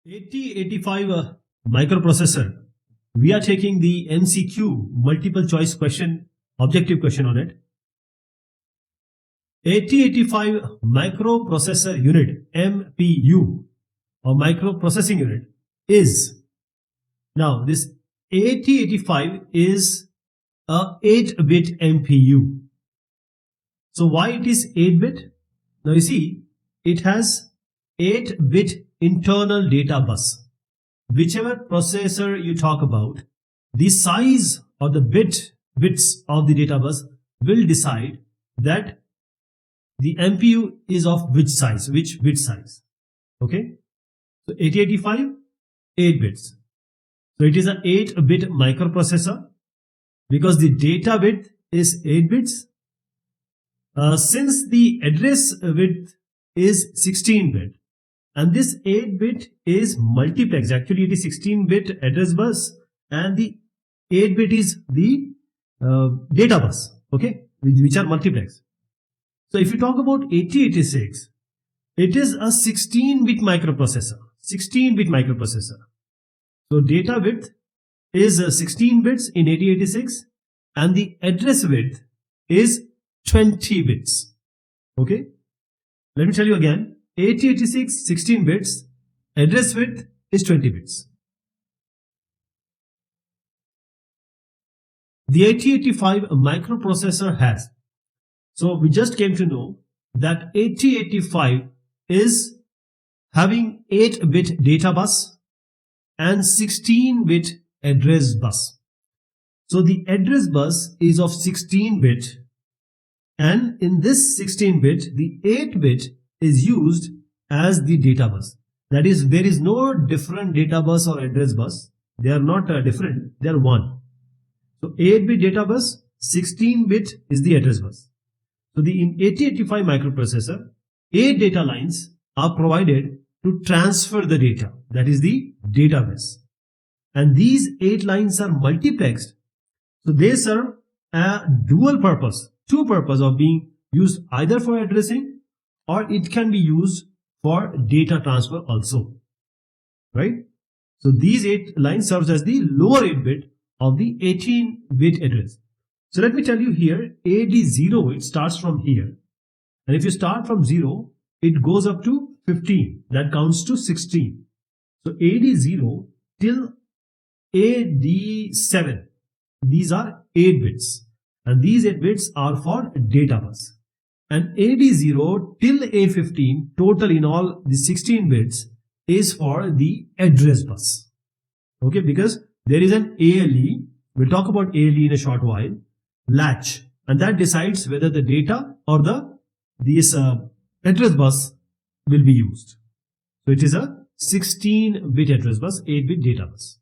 8085 microprocessor. We are taking the MCQ, multiple choice question, objective question on it. 8085 microprocessor unit, MPU, or microprocessing unit is, now this 8085 is a 8-bit MPU. So why it is 8-bit? Now you see, it has 8-bit internal data bus. Whichever processor you talk about, the size or the bits of the data bus will decide that the MPU is of which size, which bit size. Okay, so 8085, 8 bits. So it is an 8-bit microprocessor because the data width is 8 bits. Since the address width is 16-bit, and this 8-bit is multiplexed. Actually, it is 16-bit address bus, and the 8-bit is the data bus, okay, which are multiplexed. So if you talk about 8086, it is a 16-bit microprocessor. 16-bit microprocessor. So data width is 16 bits in 8086, and the address width is 20 bits. Okay, let me tell you again. 8086 16 bits, address width is 20 bits. The 8085 microprocessor has, so we just came to know that 8085 is having 8-bit data bus and 16-bit address bus. So the address bus is of 16-bit, and in this 16-bit, the 8-bit is used as the data bus. That is, there is no different data bus or address bus. They are not different, they are one. So 8-bit data bus, 16-bit is the address bus. So in 8085 microprocessor, 8 data lines are provided to transfer the data. That is the data bus. And these 8 lines are multiplexed. So they serve a dual purpose, two purpose of being used either for addressing, or it can be used for data transfer also, right? So these 8 lines serves as the lower 8-bit of the 18-bit address. So let me tell you here, AD0, it starts from here. And if you start from 0, it goes up to 15. That counts to 16. So AD0 till AD7, these are 8 bits. And these 8 bits are for data bus. And AD0 till A15, total in all the 16 bits, is for the address bus. Okay, because there is an ALE, we'll talk about ALE in a short while, latch, and that decides whether the data or this address bus will be used. So it is a 16-bit address bus, 8-bit data bus.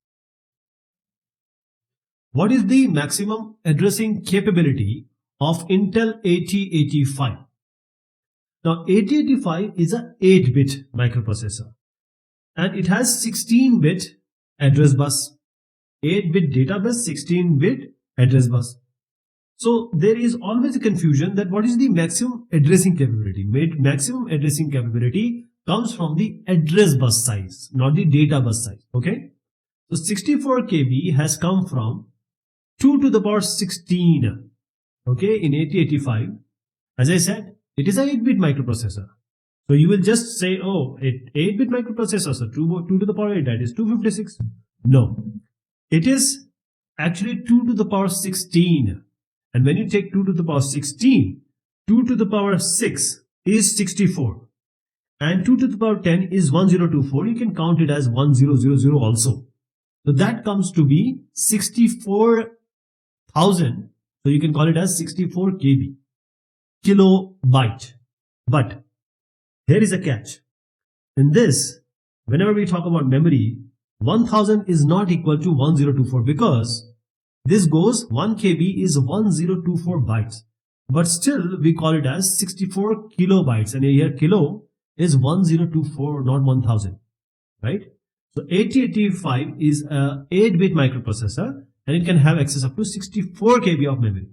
What is the maximum addressing capability of Intel 8085? Now 8085 is a 8-bit microprocessor, and it has 16-bit address bus, 8-bit data bus, 16-bit address bus. So there is always a confusion that what is the maximum addressing capability. Maximum addressing capability comes from the address bus size, not the data bus size. Okay, so 64 KB has come from 2 to the power 16. Okay, in 8085, as I said, it is a 8-bit microprocessor. So you will just say, oh, 8-bit microprocessor, so 2 to the power 8, that is 256. No, it is actually 2 to the power 16. And when you take 2 to the power 16, 2 to the power 6 is 64. And 2 to the power 10 is 1024. You can count it as 1000 also. So that comes to be 64,000. So you can call it as 64 KB, kilobyte. But here is a catch. In this, whenever we talk about memory, 1000 is not equal to 1024 because this goes 1 KB is 1024 bytes. But still we call it as 64 kilobytes, and here kilo is 1024, not 1000, right? So 8085 is a 8-bit microprocessor, and it can have access up to 64 KB of memory.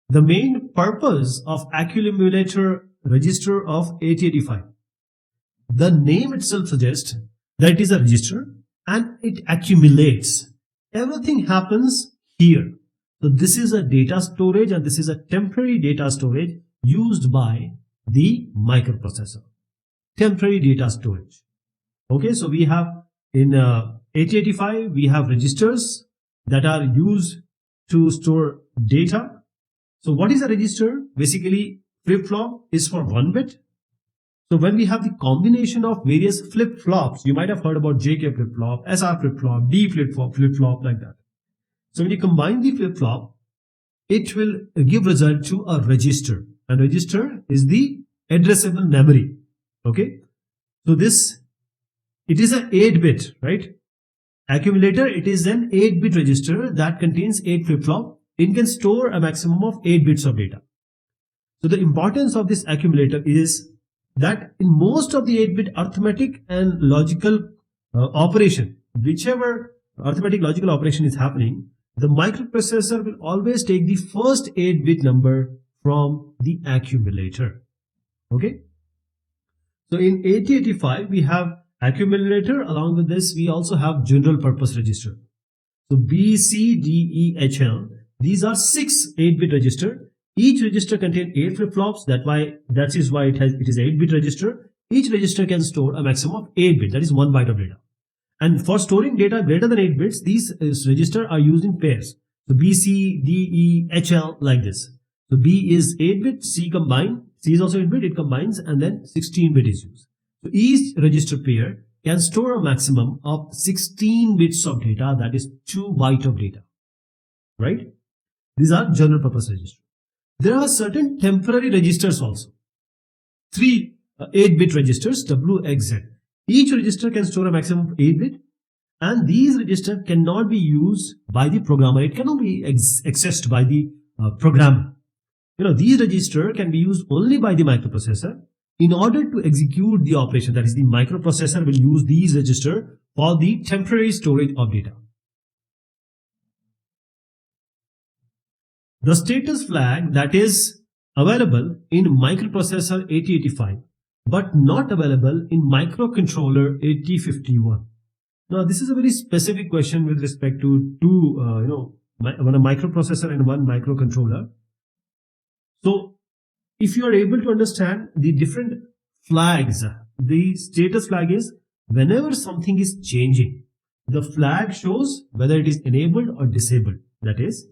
The main purpose of accumulator register of 8085. The name itself suggests that it is a register and it accumulates. Everything happens here. So this is a data storage and this is a temporary data storage used by the microprocessor. Temporary data storage. Okay, so we have in 8085 we have registers that are used to store data. So what is a register? Basically, flip-flop is for 1 bit. So when we have the combination of various flip-flops, you might have heard about JK flip-flop, SR flip-flop, D flip-flop like that. So when you combine the flip-flop, it will give result to a register. And register is the addressable memory. Okay. So it is an 8-bit, right? Accumulator, it is an 8-bit register that contains 8 flip-flop. It can store a maximum of 8 bits of data. So the importance of this accumulator is that in most of the 8-bit arithmetic and logical operation, whichever arithmetic logical operation is happening, the microprocessor will always take the first 8-bit number from the accumulator. Okay. So in 8085, we have accumulator. Along with this, we also have general purpose register. So B, C, D, E, H, L. These are 6 8-bit register. Each register contains 8 flip-flops. That is why it is 8-bit register. Each register can store a maximum of 8 bits. That is 1 byte of data. And for storing data greater than 8 bits, these registers are used in pairs. So B, C, D, E, H, L like this. So B is 8-bit, C combined. C is also 8-bit, it combines, and then 16-bit is used. So each register pair can store a maximum of 16 bits of data, that is 2 bytes of data. Right? These are general purpose registers. There are certain temporary registers also. 3 8-bit registers, W, X, Z. Each register can store a maximum of 8 bit, and these registers cannot be used by the programmer. It cannot be accessed by the programmer. These registers can be used only by the microprocessor in order to execute the operation. That is, the microprocessor will use these registers for the temporary storage of data. The status flag that is available in microprocessor 8085 but not available in microcontroller 8051. Now this is a very specific question with respect to one microprocessor and one microcontroller. So if you are able to understand the different flags, the status flag is whenever something is changing, the flag shows whether it is enabled or disabled. That is,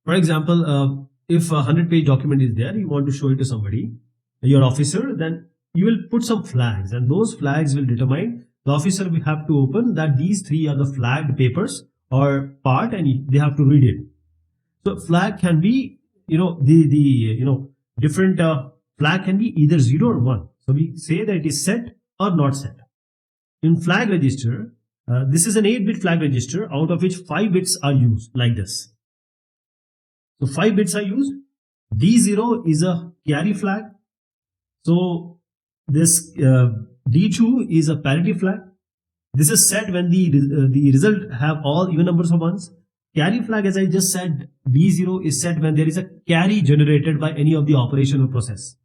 for example, if a 100-page document is there, you want to show it to somebody, your officer, then you will put some flags, and those flags will determine the officer will have to open that these 3 are the flagged papers or part, and they have to read it. So flag can be, different flag can be either 0 or 1. So we say that it is set or not set. In flag register, this is an 8-bit flag register out of which 5 bits are used like this. So 5 bits are used. D0 is a carry flag. So this D2 is a parity flag. This is set when the result have all even numbers of ones. Carry flag, as I just said, D0 is set when there is a carry generated by any of the operational process.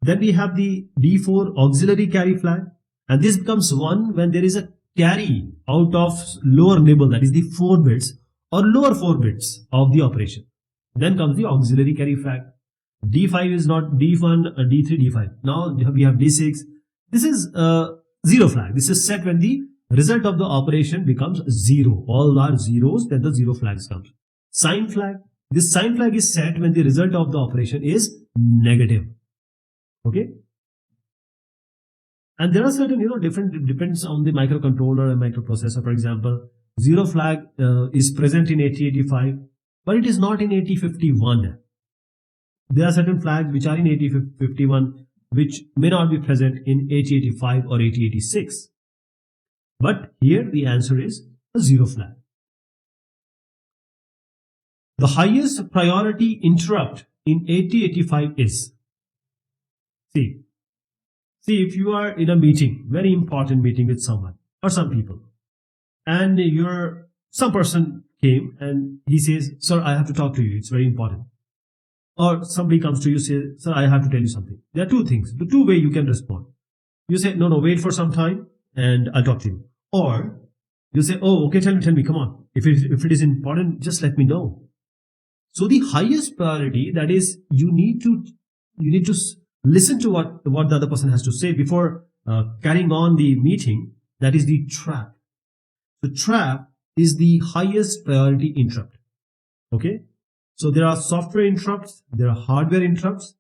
Then we have the D4 auxiliary carry flag, and this becomes 1 when there is a carry out of lower nibble, that is the 4 bits or lower 4 bits of the operation. Then comes the auxiliary carry flag. D5 is not D1, D3, D5. Now we have D6. This is 0 flag. This is set when the result of the operation becomes 0. All are zeros, then the 0 flags comes. Sign flag. This sign flag is set when the result of the operation is negative. Okay. And there are certain, depends on the microcontroller and microprocessor. For example, 0 flag is present in 8085, but it is not in 8051. There are certain flags which are in 8051 which may not be present in 8085 or 8086. But here the answer is a 0 flag. The highest priority interrupt in 8085 is, see if you are in a meeting, very important meeting with someone or some people, and some person came and he says, sir, I have to talk to you, it's very important. Or somebody comes to you, says, sir, I have to tell you something. There are 2 things, the 2 ways you can respond. you say, no, wait for some time and I'll talk to you. Or you say, oh, okay, tell me, come on. If it is important, just let me know. So the highest priority, that is, you need to listen to what the other person has to say before carrying on the meeting. That is the trap. The trap is the highest priority interrupt. Okay. So there are software interrupts, there are hardware interrupts,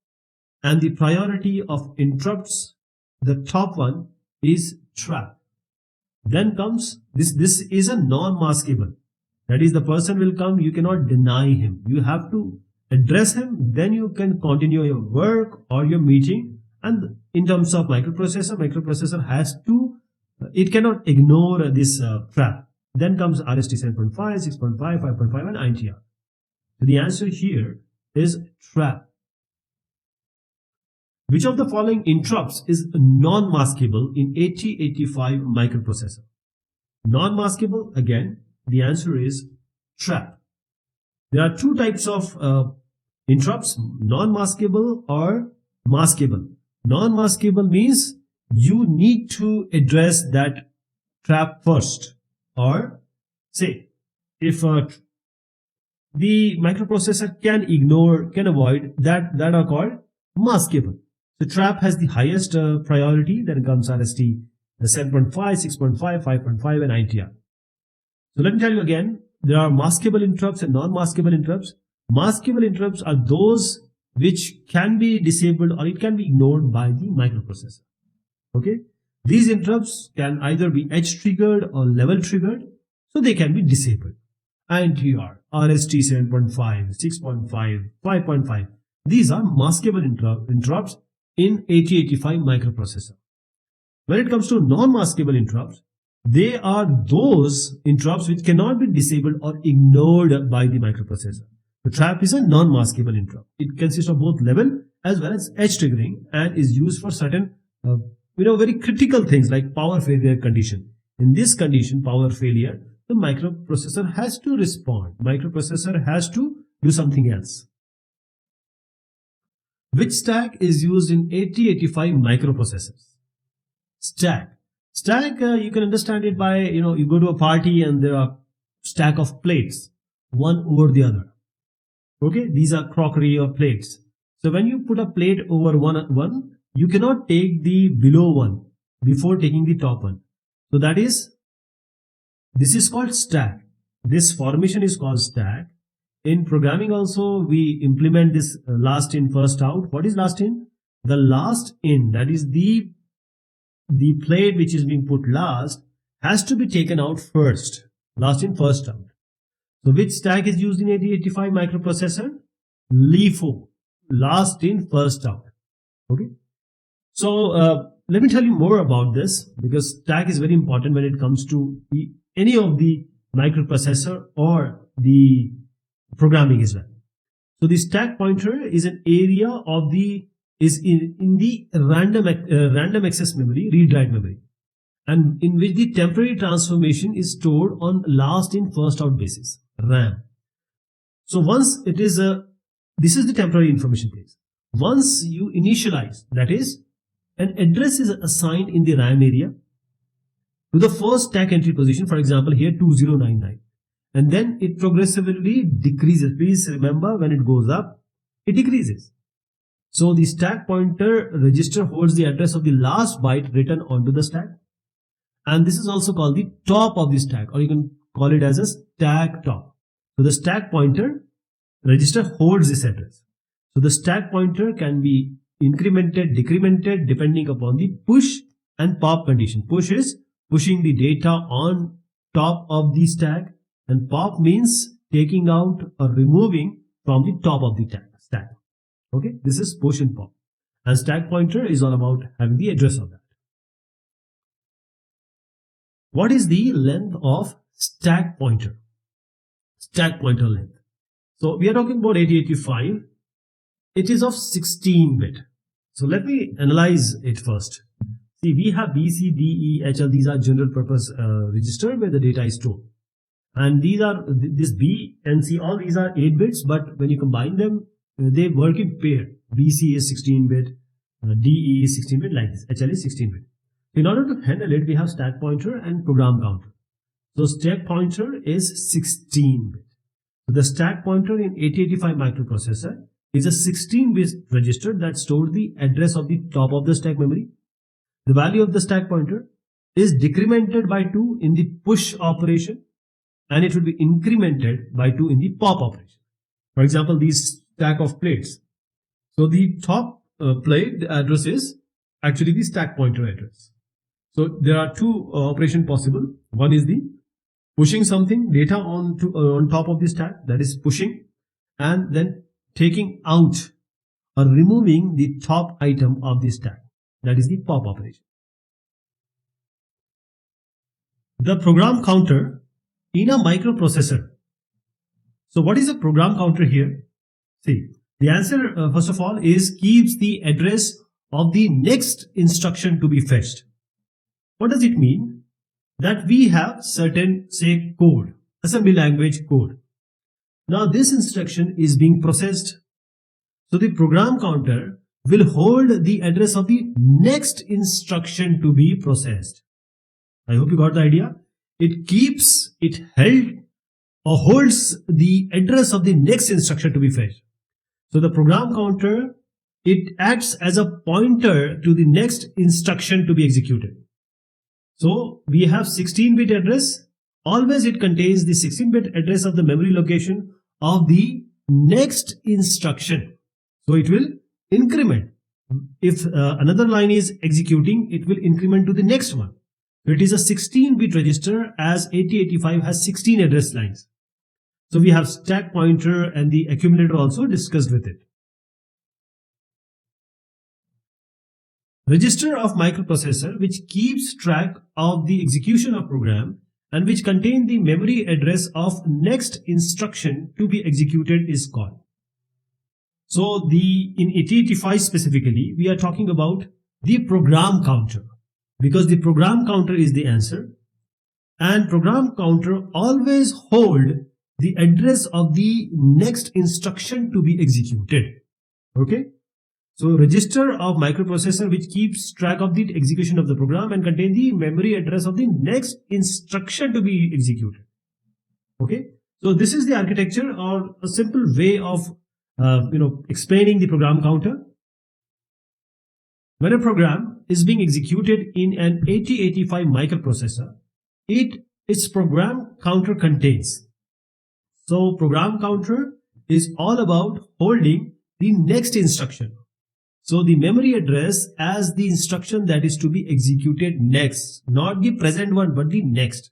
and the priority of interrupts, the top one is trap. Then comes this is a non-maskable. That is, the person will come, you cannot deny him. You have to address him, then you can continue your work or your meeting. And in terms of microprocessor has to, it cannot ignore this trap. Then comes RST 7.5, 6.5, 5.5 and INTR. So the answer here is trap. Which of the following interrupts is non-maskable in 8085 microprocessor? Non-maskable, again, the answer is trap. There are two types of interrupts, non-maskable or maskable. Non-maskable means you need to address that trap first. Or say, if the microprocessor can avoid, that are called maskable. The trap has the highest priority. Then comes RST 7.5, 6.5, 5.5 and INTR. So let me tell you again, there are maskable interrupts and non-maskable interrupts. Maskable interrupts are those which can be disabled or it can be ignored by the microprocessor. Okay. These interrupts can either be edge triggered or level triggered, so they can be disabled. INTR, RST 7.5, 6.5, 5.5. These are maskable interrupts in 8085 microprocessor. When it comes to non-maskable interrupts, they are those interrupts which cannot be disabled or ignored by the microprocessor. The trap is a non-maskable interrupt. It consists of both level as well as edge triggering and is used for certain very critical things like power failure condition. In this condition, power failure, the microprocessor has to respond. Microprocessor has to do something else. Which stack is used in 8085 microprocessors? Stack, you can understand it by, you go to a party and there are stack of plates, one over the other. Okay, these are crockery or plates. So when you put a plate over one, you cannot take the below one before taking the top one. So this is called stack. This formation is called stack. In programming also, we implement this last in, first out. What is last in? The last in, that is the plate which is being put last, has to be taken out first. Last in, first out. So which stack is used in 8085 microprocessor? LIFO, last in, first out. Okay. So let me tell you more about this, because stack is very important when it comes to any of the microprocessor or the programming as well. So the stack pointer is an area of in the random access memory, read-write memory, and in which the temporary transformation is stored on last in, first out basis, RAM. So once it is this is the temporary information place. Once you initialize, that is, an address is assigned in the RAM area to the first stack entry position, for example here 2099, and then it progressively decreases. Please remember, when it goes up, it decreases. So the stack pointer register holds the address of the last byte written onto the stack, and this is also called the top of the stack, or you can call it as a stack top. So the stack pointer register holds this address. So the stack pointer can be incremented, decremented depending upon the push and pop condition. Push is pushing the data on top of the stack, and pop means taking out or removing from the top of the stack. Okay, this is push and pop, and stack pointer is all about having the address of that. What is the length of stack pointer? Stack pointer length. So we are talking about 8085. It is of 16-bit. So let me analyze it first. See, we have B, C, D, E, H, L. These are general purpose register where the data is stored. And these are, this B and C, all these are 8 bits, but when you combine them, they work in pair. BC is 16-bit, DE is 16-bit, like this. HL is 16-bit. In order to handle it, we have stack pointer and program counter. So stack pointer is 16-bit. So the stack pointer in 8085 microprocessor is a 16-bit register that stores the address of the top of the stack memory. The value of the stack pointer is decremented by 2 in the push operation, and it will be incremented by 2 in the pop operation. For example, these stack of plates. So the top plate, the address is actually the stack pointer address. So there are two operations possible. One is the pushing something data on top of the stack, that is pushing, and then taking out or removing the top item of the stack, that is the pop operation. The program counter in a microprocessor. So what is a program counter here? See, the answer first of all is keeps the address of the next instruction to be fetched. What does it mean? That we have certain, say, code, assembly language code. Now this instruction is being processed. So the program counter will hold the address of the next instruction to be processed. I hope you got the idea. It held or holds the address of the next instruction to be fetched. So the program counter, it acts as a pointer to the next instruction to be executed. So we have 16-bit address. Always it contains the 16-bit address of the memory location of the next instruction. So it will increment. If another line is executing, it will increment to the next one. So it is a 16-bit register, as 8085 has 16 address lines. So we have stack pointer and the accumulator also discussed with it. Register of microprocessor which keeps track of the execution of program and which contain the memory address of next instruction to be executed is called. So in 8085 specifically, we are talking about the program counter, because the program counter is the answer, and program counter always hold the address of the next instruction to be executed. Okay. So register of microprocessor which keeps track of the execution of the program and contain the memory address of the next instruction to be executed. Okay. So this is the architecture, or a simple way of explaining the program counter. When a program is being executed in an 8085 microprocessor, its program counter contains. So program counter is all about holding the next instruction. So the memory address as the instruction that is to be executed next, not the present one, but the next.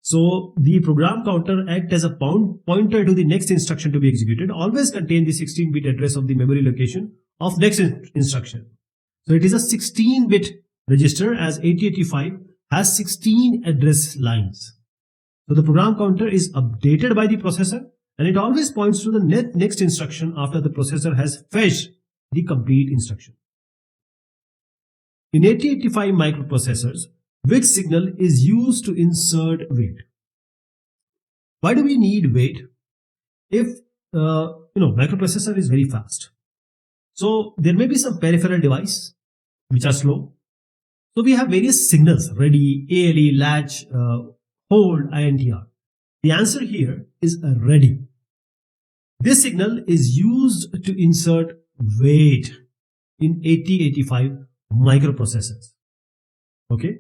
So the program counter acts as a pointer to the next instruction to be executed, always contain the 16-bit address of the memory location of next instruction. So it is a 16-bit register, as 8085 has 16 address lines. So the program counter is updated by the processor, and it always points to the next instruction after the processor has fetched the complete instruction. In 8085 microprocessors, which signal is used to insert wait? Why do we need wait? If microprocessor is very fast, so there may be some peripheral device which are slow. So we have various signals: ready, ALE, latch, hold, INTR. The answer here is ready. This signal is used to insert wait in 8085 microprocessors. Okay.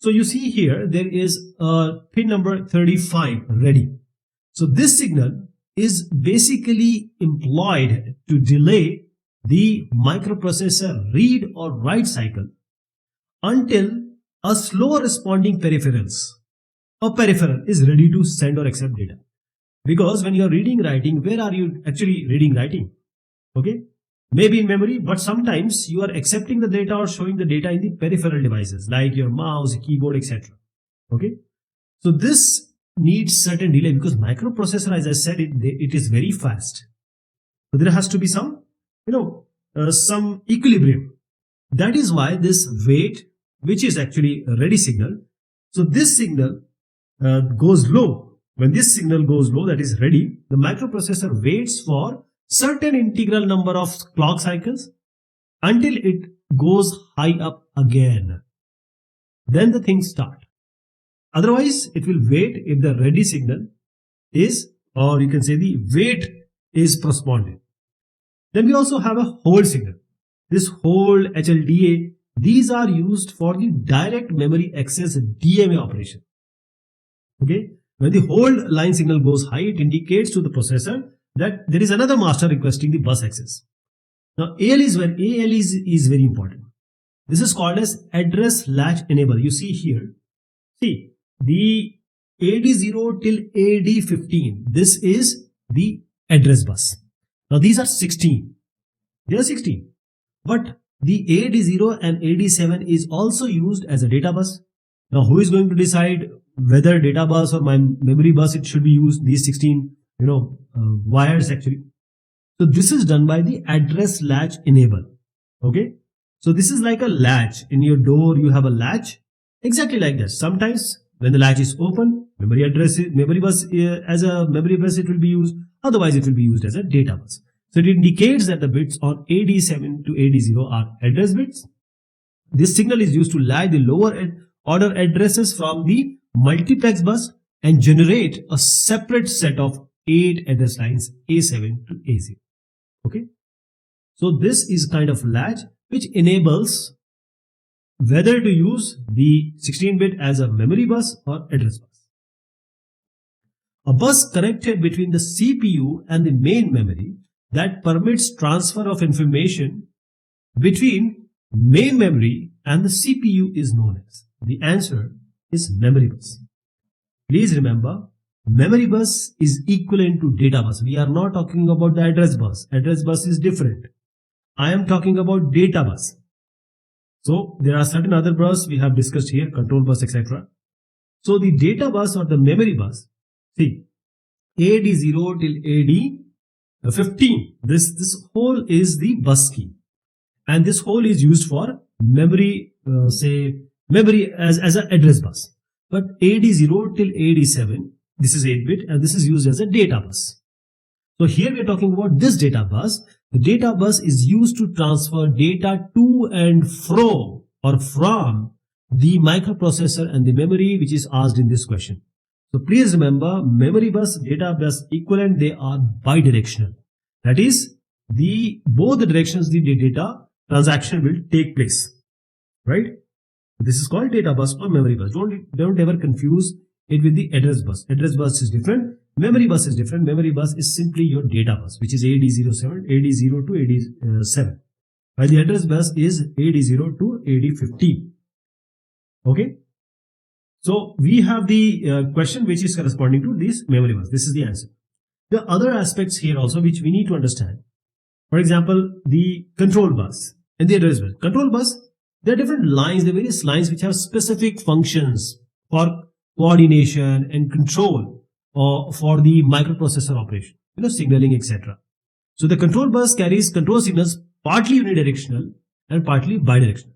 So you see here there is a pin number 35 ready. So this signal is basically employed to delay the microprocessor read or write cycle until a slow responding peripheral is ready to send or accept data. Because when you are reading, writing, where are you actually reading, writing? Okay, maybe in memory, but sometimes you are accepting the data or showing the data in the peripheral devices like your mouse, keyboard, etc. Okay, so this needs certain delay because microprocessor, as I said, it is very fast. So there has to be some, some equilibrium. That is why this wait, which is actually a ready signal. So this signal goes low. When this signal goes low, that is ready, the microprocessor waits for certain integral number of clock cycles, until it goes high up again. Then the things start. Otherwise, it will wait if the ready signal is, or you can say the wait is postponed. Then we also have a hold signal. This hold, HLDA, these are used for the direct memory access DMA operation. Okay, when the hold line signal goes high, it indicates to the processor that there is another master requesting the bus access. Now AL is very important. This is called as address latch enable. You see here, see the AD0 till AD15. This is the address bus. Now these are 16. They are 16. But the AD0 and AD7 is also used as a data bus. Now who is going to decide whether data bus or my memory bus it should be used? These 16 wires actually. So this is done by the address latch enable. Okay. So this is like a latch. In your door you have a latch. Exactly like this. Sometimes when the latch is open, memory bus as a memory bus it will be used. Otherwise it will be used as a data bus. So it indicates that the bits on AD7 to AD0 are address bits. This signal is used to latch the lower order addresses from the multiplex bus and generate a separate set of 8 address lines A7 to A0. Okay. So this is kind of latch which enables whether to use the 16-bit as a memory bus or address bus. A bus connected between the CPU and the main memory that permits transfer of information between main memory and the CPU is known as. The answer is memory bus. Please remember, memory bus is equivalent to data bus. We are not talking about the address bus. Address bus is different. I am talking about data bus. So there are certain other bus we have discussed here, control bus, etc. So the data bus or the memory bus, see, AD0 till AD15, this whole is the bus key, and this whole is used for memory, memory as an address bus. But AD0 till AD7, this is 8-bit and this is used as a data bus. So here we are talking about this data bus. The data bus is used to transfer data to and fro or from the microprocessor and the memory which is asked in this question. So please remember, memory bus, data bus equivalent, they are bidirectional. That is, both the directions the data transaction will take place. Right? This is called data bus or memory bus. Don't ever confuse it with the address bus. Address bus is different. Memory bus is different. Memory bus is simply your data bus, which is AD07, AD0 to AD7. While the address bus is AD0 to AD15. Okay. So we have the question which is corresponding to this memory bus. This is the answer. The other aspects here also which we need to understand. For example, the control bus and the address bus. Control bus, there are different lines, there are various lines which have specific functions for coordination and control or for the microprocessor operation, signaling, etc. So the control bus carries control signals partly unidirectional and partly bidirectional.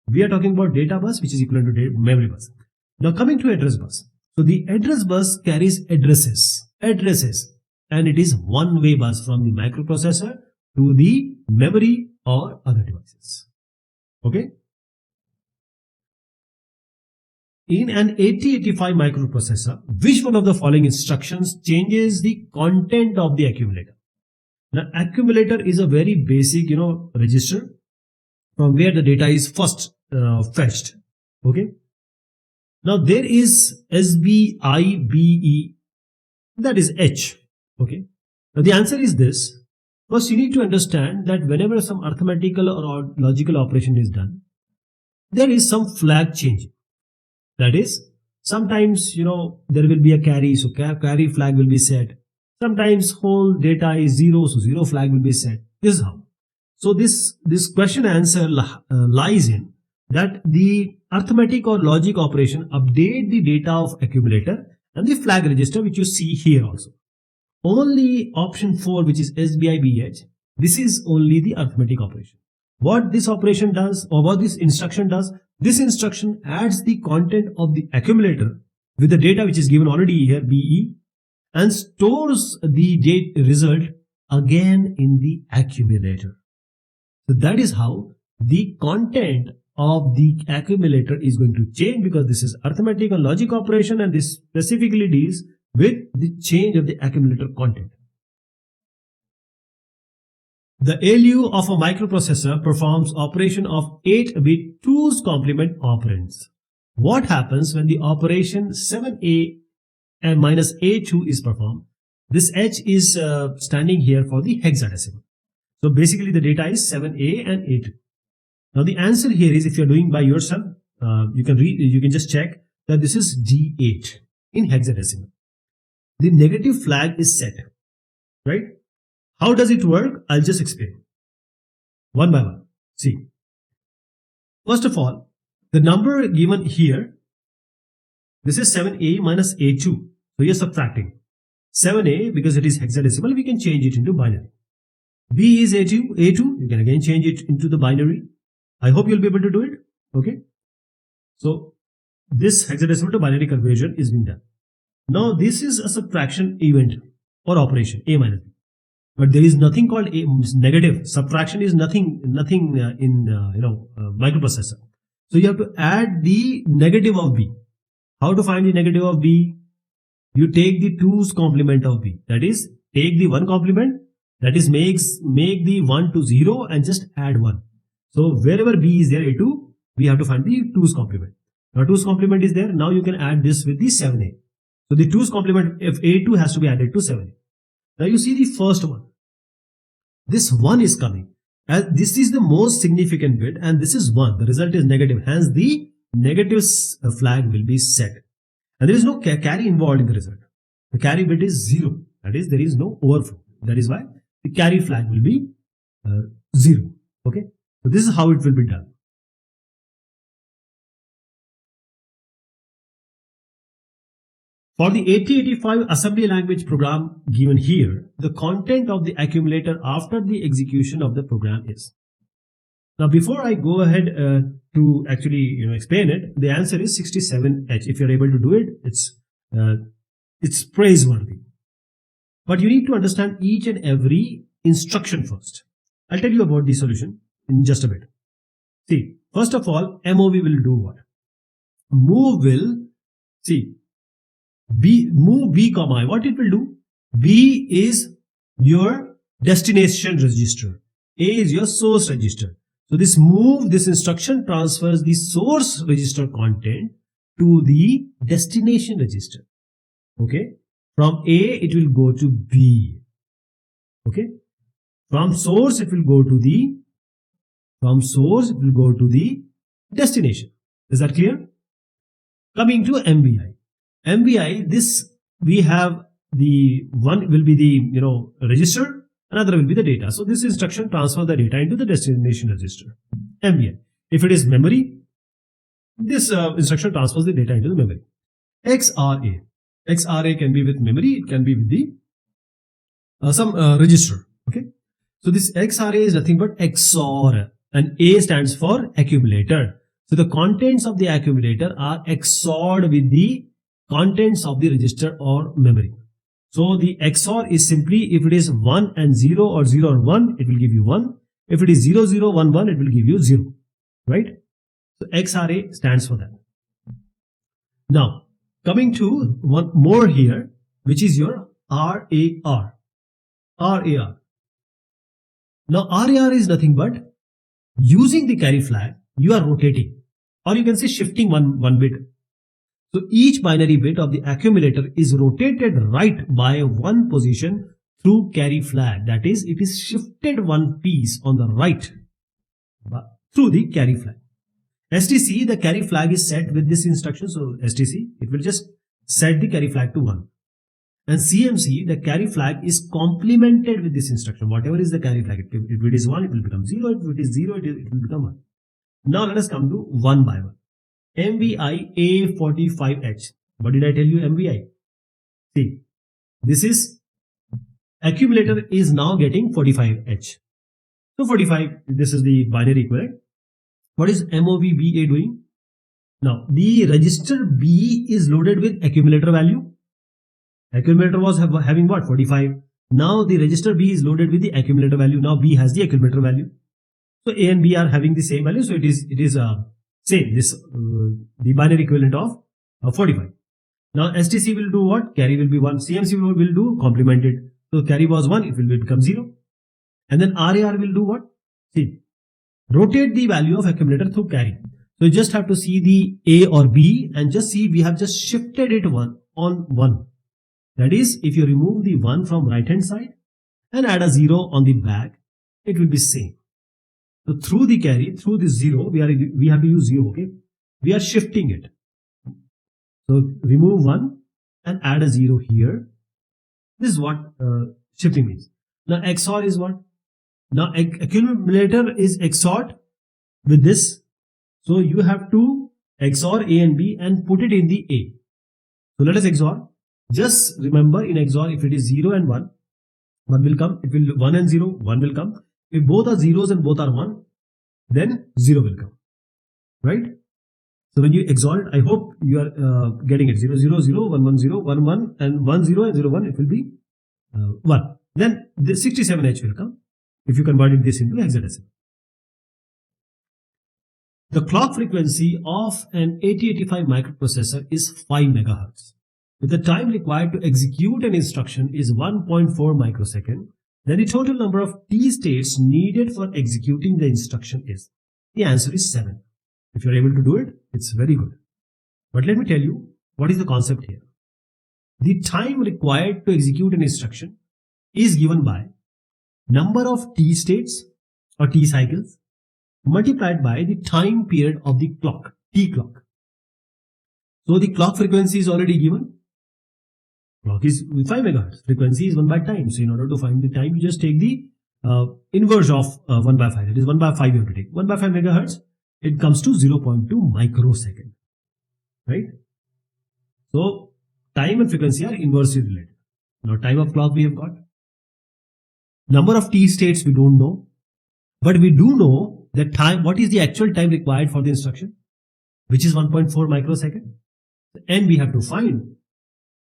We are talking about data bus which is equivalent to memory bus. Now coming to address bus. So the address bus carries addresses, and it is one-way bus from the microprocessor to the memory or other devices. Okay. In an 8085 microprocessor, which one of the following instructions changes the content of the accumulator? Now, accumulator is a very basic, register from where the data is first fetched. Okay. Now, there is SBIBE, that is H. Okay. Now, the answer is this. First, you need to understand that whenever some arithmetical or logical operation is done, there is some flag changing. That is, sometimes, there will be a carry, so carry flag will be set. Sometimes whole data is 0, so 0 flag will be set. This is how. So this question answer lies in that the arithmetic or logic operation update the data of accumulator and the flag register which you see here also. Only option 4, which is SBIBH, this is only the arithmetic operation. What this operation does, or what this instruction does, this instruction adds the content of the accumulator with the data which is given already here, BE, and stores the result again in the accumulator. So that is how the content of the accumulator is going to change, because this is arithmetic and logic operation, and this specifically deals with the change of the accumulator content. The ALU of a microprocessor performs operation of 8-bit 2's complement operands. What happens when the operation 7A and minus A2 is performed? This H is standing here for the hexadecimal. So basically the data is 7A and A2. Now the answer here is, if you're doing by yourself, you can just check that this is D8 in hexadecimal. The negative flag is set, right? How does it work? I'll just explain one by one. See, first of all, the number given here, this is 7A minus A2. So you're subtracting 7A, because it is hexadecimal, we can change it into binary. B is A2, you can again change it into the binary. I hope you'll be able to do it. Okay. So this hexadecimal to binary conversion is being done. Now this is a subtraction event or operation, A minus B. But there is nothing called a negative. Subtraction is nothing in microprocessor. So you have to add the negative of B. How to find the negative of B? You take the 2's complement of B. That is, take the 1 complement, that is make the 1 to 0 and just add 1. So wherever B is there, A2, we have to find the 2's complement. Now 2's complement is there. Now you can add this with the 7A. So the 2's complement of A2 has to be added to 7A. Now you see the first one. This 1 is coming. As this is the most significant bit, and this is 1. The result is negative. Hence the negative flag will be set. And there is no carry involved in the result. The carry bit is 0. That is, there is no overflow. That is why the carry flag will be 0. Okay. So this is how it will be done. For the 8085 assembly language program given here, the content of the accumulator after the execution of the program is. Now before I go ahead to actually explain it, the answer is 67H. If you're able to do it, it's praiseworthy. But you need to understand each and every instruction first. I'll tell you about the solution in just a bit. See, first of all, MOV will do what? Move will, see, move B comma I. What it will do? B is your destination register. A is your source register. So this move, this instruction transfers the source register content to the destination register. Okay. From A, it will go to B. Okay. From source, it will go to the destination. Is that clear? Coming to MVI. MVI, this we have the one will be the register, another will be the data. So this instruction transfer the data into the destination register. MVI. If it is memory, this instruction transfers the data into the memory. XRA. XRA can be with memory, it can be with the some register. Okay. So this XRA is nothing but XOR, and A stands for accumulator. So the contents of the accumulator are XORed with the contents of the register or memory. So the XOR is simply, if it is 1 and 0 or 0 and 1, it will give you 1. If it is 0, 0, 1, 1, it will give you 0. Right? So XRA stands for that. Now, coming to one more here, which is your RAR. RAR. Now, RAR is nothing but using the carry flag, you are rotating, or you can say shifting one bit. So each binary bit of the accumulator is rotated right by one position through carry flag. That is, it is shifted one piece on the right through the carry flag. STC, the carry flag is set with this instruction. So STC, it will just set the carry flag to 1. And CMC, the carry flag is complemented with this instruction. Whatever is the carry flag, if it is 1, it will become 0. If it is 0, it will become 1. Now let us come to one by one. MVI A45H. What did I tell you? MVI. See, this is accumulator is now getting 45H. So 45, this is the binary equivalent. What is MOVBA doing? Now the register B is loaded with accumulator value. Accumulator was having what? 45. Now the register B is loaded with the accumulator value. Now B has the accumulator value. So A and B are having the same value, so it is same, this the binary equivalent of 45. Now STC will do what? Carry will be 1. CMC will do complemented. So carry was 1, it will become 0. And then RAR will do what? See, rotate the value of accumulator through carry. So you just have to see the A or B and just see we have just shifted it on 1. That is, if you remove the 1 from right hand side and add a 0 on the back, it will be same. So through the carry, through the 0, we have to use 0, okay? We are shifting it. So remove 1 and add a 0 here. This is what shifting means. Now XOR is what? Now accumulator is XORed with this. So you have to XOR A and B and put it in the A. So let us XOR. Just remember in XOR, if it is 0 and 1, what will come? It will 1 and 0, 1 will come. If both are zeros and both are 1, then 0 will come. Right? So when you XOR it, I hope you are getting it. 0, 0, 0, 1, 1, 0, 1, 1, and 1, 0 and 0, 1, it will be 1. Then the 67H will come if you converted this into hexadecimal. The clock frequency of an 8085 microprocessor is 5 MHz. If the time required to execute an instruction is 1.4 microsecond, then the total number of T states needed for executing the instruction is? The answer is 7. If you are able to do it, it's very good. But let me tell you, what is the concept here? The time required to execute an instruction is given by number of T states or T cycles multiplied by the time period of the clock, T clock. So the clock frequency is already given. Clock is 5 MHz. Frequency is 1 by time. So in order to find the time, you just take the inverse of 1 by 5. That is 1 by 5 you have to take. 1 by 5 MHz, it comes to 0.2 microsecond. Right? So time and frequency are inversely related. Now time of clock we have got. Number of T states we don't know. But we do know that time, what is the actual time required for the instruction, which is 1.4 microsecond. And we have to find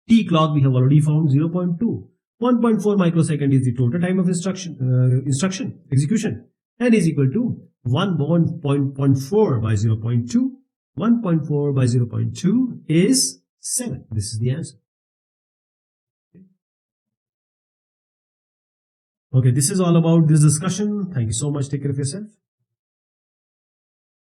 T clock, we have already found 0.2. 1.4 microsecond is the total time of execution, and is equal to 1.4 by 0.2. 1.4 by 0.2 is 7. This is the answer. Okay, this is all about this discussion. Thank you so much. Take care of yourself.